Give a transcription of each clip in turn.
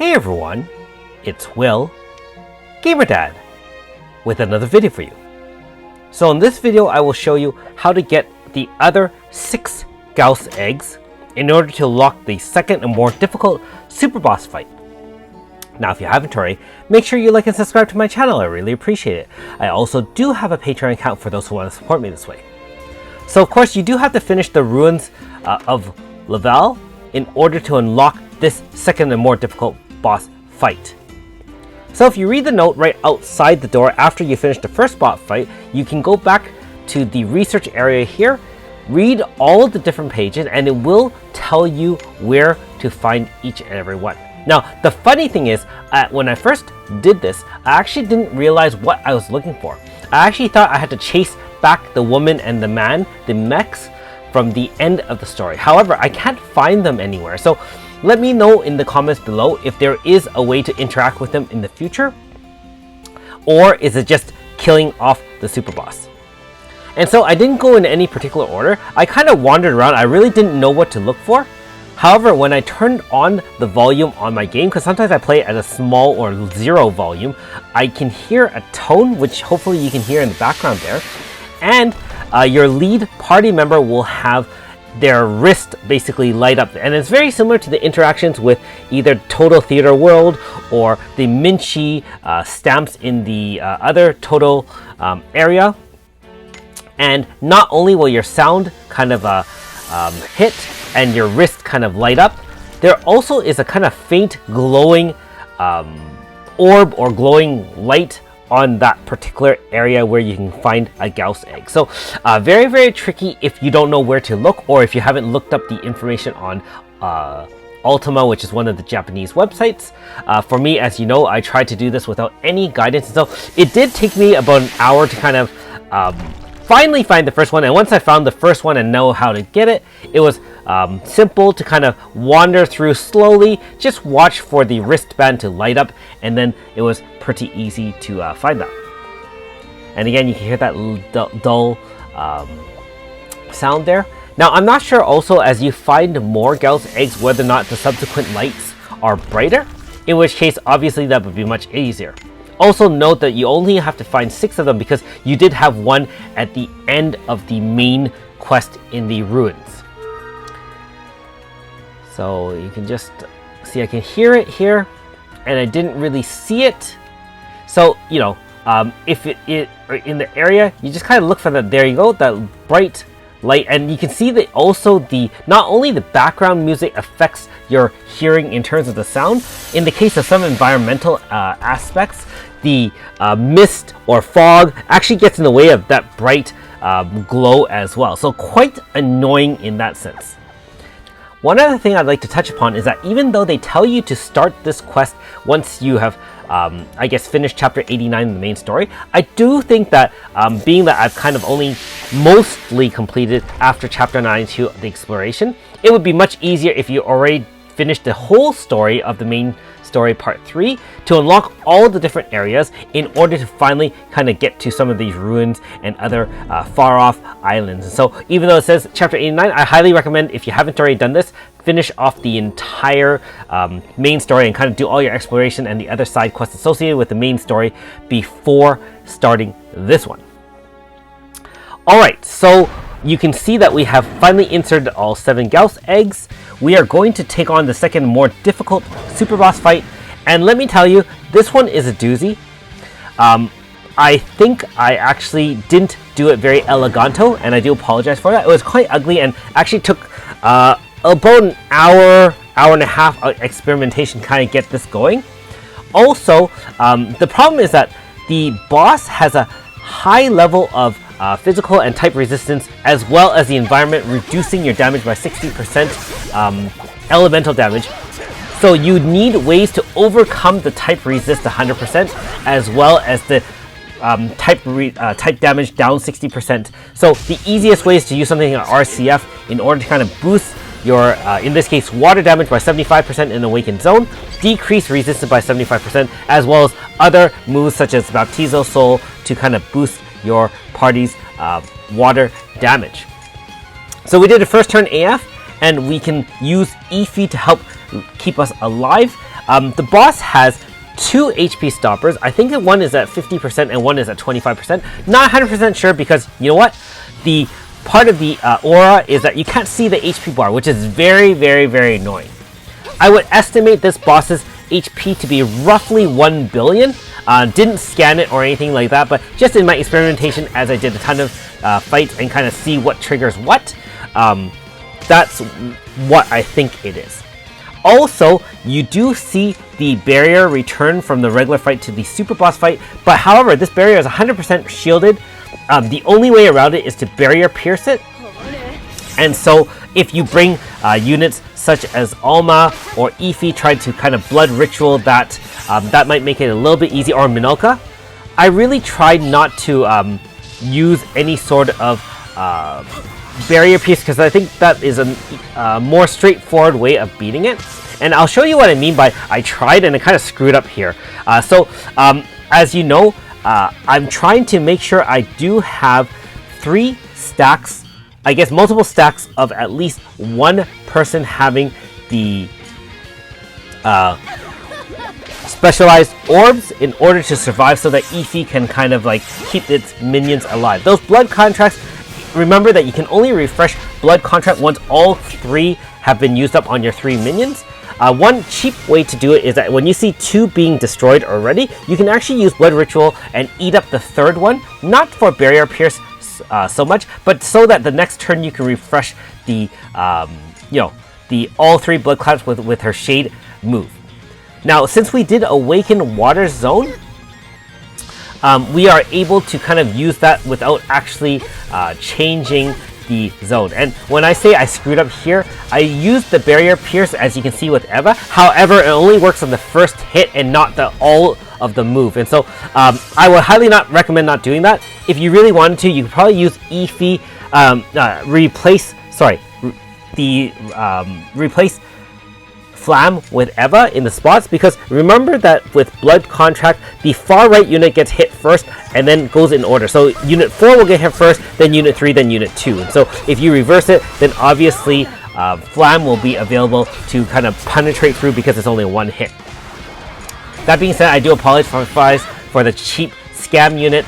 Hey everyone, it's Will, GamerDad, with another video for you. So in this video I will show you how to get the other 6 Gauss eggs in order to unlock the second and more difficult super boss fight. Now if you haven't already, make sure you like and subscribe to my channel, I really appreciate it. I also do have a Patreon account for those who want to support me this way. So of course you do have to finish the ruins of Leval in order to unlock this second and more difficult boss fight. So if you read the note right outside the door after you finish the first boss fight, you can go back to the research area here, read all of the different pages, and it will tell you where to find each and every one. Now, the funny thing is, when I first did this, I actually didn't realize what I was looking for. I actually thought I had to chase back the woman and the man, the mechs, from the end of the story. However, I can't find them anywhere. So let me know in the comments below if there is a way to interact with them in the future, or is it just killing off the super boss? And so I didn't go in any particular order. I kind of wandered around. I really didn't know what to look for. However, when I turned on the volume on my game, because sometimes I play at a small or 0 volume, I can hear a tone, which hopefully you can hear in the background there. And your lead party member will have their wrist basically light up, and it's very similar to the interactions with either Total Theater World or the Minchi stamps in the other Total area. And not only will your sound kind of hit and your wrist kind of light up, there also is a kind of faint glowing orb or glowing light on that particular area where you can find a Gauss egg. So very, very tricky if you don't know where to look, or if you haven't looked up the information on Ultima, which is one of the Japanese websites. For me, as you know, I tried to do this without any guidance, so it did take me about an hour to kind of finally find the first one. And once I found the first one and know how to get it, it was simple to kind of wander through slowly, just watch for the wristband to light up, and then it was pretty easy to find that. And again, you can hear that dull sound there. Now, I'm not sure also, as you find more Gauss eggs, whether or not the subsequent lights are brighter, in which case obviously that would be much easier. Also note that you only have to find 6 of them because you did have one at the end of the main quest in the ruins. So you can just see, I can hear it here, and I didn't really see it. So, you know, if it in the area, you just kind of look for that. There you go, that bright light, and you can see that also not only the background music affects your hearing in terms of the sound. In the case of some environmental aspects, the mist or fog actually gets in the way of that bright glow as well. So quite annoying in that sense. One other thing I'd like to touch upon is that even though they tell you to start this quest once you have, I guess, finished chapter 89 in the main story, I do think that being that I've kind of only mostly completed after chapter 92 the exploration, it would be much easier if you already finished the whole story of the main story part 3 to unlock all the different areas in order to finally kind of get to some of these ruins and other far off islands. And so even though it says chapter 89, I highly recommend, if you haven't already done this, finish off the entire main story and kind of do all your exploration and the other side quests associated with the main story before starting this one. Alright, so you can see that we have finally inserted all 7 Gauss eggs. We are going to take on the second more difficult super boss fight, and let me tell you, this one is a doozy. I think I actually didn't do it very eleganto, and I do apologize for that. It was quite ugly and actually took about an hour and a half of experimentation to kind of get this going. Also, the problem is that the boss has a high level of physical and type resistance, as well as the environment reducing your damage by 60% elemental damage. So you need ways to overcome the type resist 100%, as well as the type damage down 60%. So the easiest way is to use something like RCF in order to kind of boost your, in this case, water damage by 75% in Awakened Zone, decrease resistance by 75%, as well as other moves such as Baptizo Soul to kind of boost your party's water damage. So we did a first turn AF, and we can use Efi to help keep us alive. The boss has 2 HP stoppers. I think that one is at 50% and one is at 25%. Not 100% sure because you know what? The part of the aura is that you can't see the HP bar, which is very, very, very annoying. I would estimate this boss's HP to be roughly 1 billion. Didn't scan it or anything like that, but just in my experimentation as I did a ton of fights and kind of see what triggers what, that's what I think it is. Also, you do see the barrier return from the regular fight to the super boss fight, but however, this barrier is 100% shielded. The only way around it is to barrier pierce it. And so if you bring units such as Alma or Ify try to kind of blood ritual that, that might make it a little bit easy, or Minolka. I really tried not to use any sort of barrier piece because I think that is a more straightforward way of beating it. And I'll show you what I mean by I tried and I kind of screwed up here. As you know, I'm trying to make sure I do have 3 stacks, I guess multiple stacks of at least one person having the specialized orbs in order to survive so that Ify can kind of like keep its minions alive. Those blood contracts, remember that you can only refresh blood contract once all 3 have been used up on your 3 minions. One cheap way to do it is that when you see 2 being destroyed already, you can actually use blood ritual and eat up the 3rd one, not for barrier pierce so much, but so that the next turn you can refresh the the all 3 blood clouds with her shade move. Now, since we did awaken water zone, we are able to kind of use that without actually changing the zone. And when I say I screwed up here, I used the barrier pierce as you can see with Eva. However, it only works on the first hit and not the all of the move. And so I would highly not recommend not doing that. If you really wanted to, you could probably use Ify, replace Flam with Eva in the spots, because remember that with blood contract, the far right unit gets hit first and then goes in order. So unit 4 will get hit first, then unit 3, then unit 2. And so if you reverse it, then obviously Flam will be available to kind of penetrate through because it's only 1 hit. That being said, I do apologize for the cheap scam unit.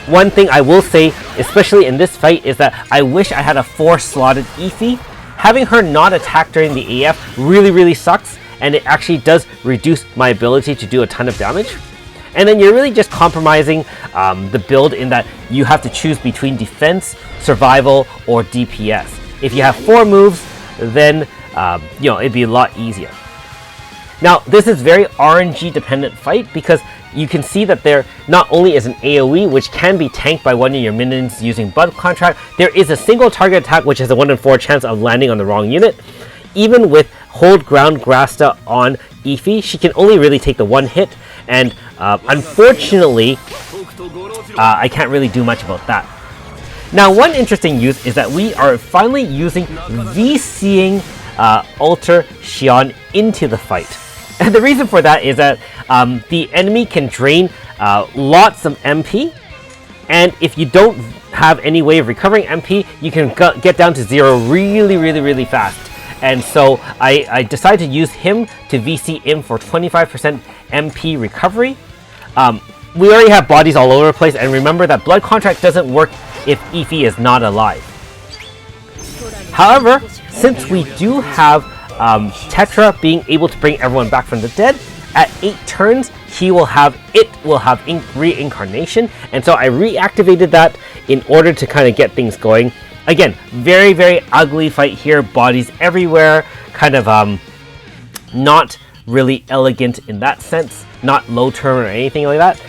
One thing I will say, especially in this fight, is that I wish I had a 4-slotted Ify. Having her not attack during the AF really sucks, and it actually does reduce my ability to do a ton of damage. And then you're really just compromising the build in that you have to choose between defense, survival, or DPS. If you have 4 moves, then it'd be a lot easier. Now, this is very RNG dependent fight because you can see that there not only is an AoE, which can be tanked by one of your minions using blood contract, there is a single target attack which has a 1 in 4 chance of landing on the wrong unit. Even with hold ground Grasta on Ify, she can only really take the 1 hit, and unfortunately, I can't really do much about that. Now, one interesting use is that we are finally using VCing Alter Xion into the fight. And the reason for that is that the enemy can drain lots of MP, and if you don't have any way of recovering MP, you can get down to 0 really fast. And so I decided to use him to VC in for 25% MP recovery. We already have bodies all over the place, and remember that blood contract doesn't work if Ify is not alive. However, since we do have Tetra being able to bring everyone back from the dead, at 8 turns it will have reincarnation, and so I reactivated that in order to kind of get things going. Again, very ugly fight here, bodies everywhere, kind of not really elegant in that sense, not low turn or anything like that.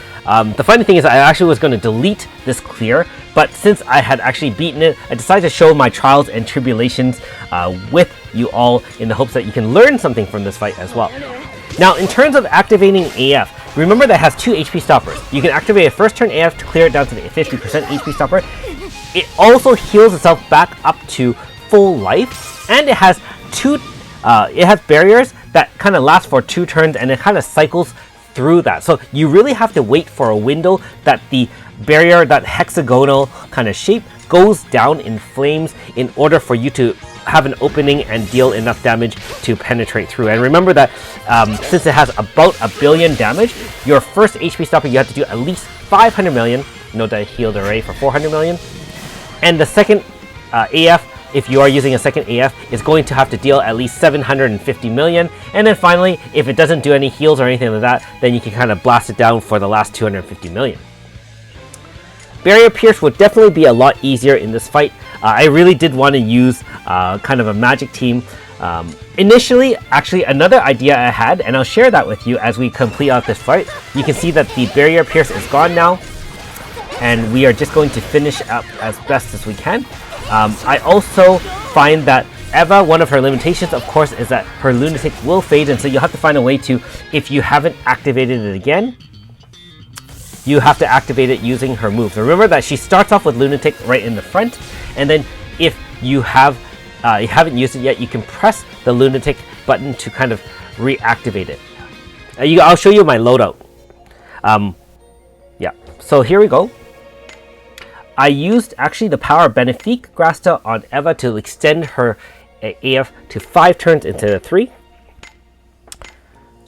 The funny thing is I actually was going to delete this clear, but since I had actually beaten it, I decided to show my trials and tribulations with you all in the hopes that you can learn something from this fight as well. Now, in terms of activating AF, remember that it has 2 HP stoppers. You can activate a first turn AF to clear it down to the 50% HP stopper. It also heals itself back up to full life, and it has barriers that kind of last for 2 turns, and it kind of cycles through that. So you really have to wait for a window that the barrier, that hexagonal kind of shape, goes down in flames in order for you to have an opening and deal enough damage to penetrate through. And remember that since it has about 1 billion damage, your first HP stopper you have to do at least 500 million. Note that I healed already for 400 million. And the second AF, if you are using a second AF, is going to have to deal at least 750 million. And then finally, if it doesn't do any heals or anything like that, then you can kind of blast it down for the last 250 million. Barrier Pierce would definitely be a lot easier in this fight. I really did want to use kind of a magic team. Initially, actually, another idea I had, and I'll share that with you as we complete out this fight. You can see that the Barrier Pierce is gone now, and we are just going to finish up as best as we can. I also find that Eva, one of her limitations, of course, is that her Lunatic will fade, and so you'll have to find a way to, if you haven't activated it again, you have to activate it using her moves. Remember that she starts off with Lunatic right in the front, and then if you haven't used it yet, you can press the Lunatic button to kind of reactivate it. I'll show you my loadout. Yeah, so here we go. I used actually the power Benefique Grasta on Eva to extend her AF to 5 turns instead of 3.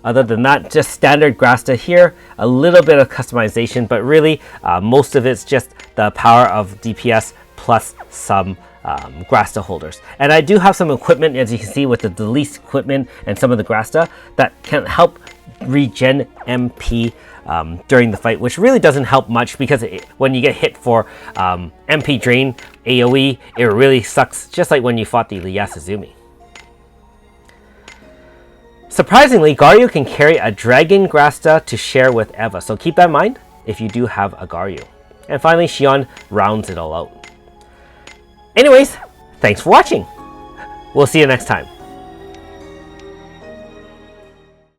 Other than that, just standard Grasta here, a little bit of customization, but really most of it's just the power of DPS plus some Grasta holders. And I do have some equipment, as you can see, with the Delise equipment and some of the Grasta that can help regen MP during the fight, which really doesn't help much because when you get hit for MP drain AoE, it really sucks, just like when you fought the Yasuzumi. Surprisingly, Garyu can carry a Dragon Grasta to share with Eva, so keep that in mind if you do have a Garyu. And finally, Xion rounds it all out. Anyways, thanks for watching. We'll see you next time.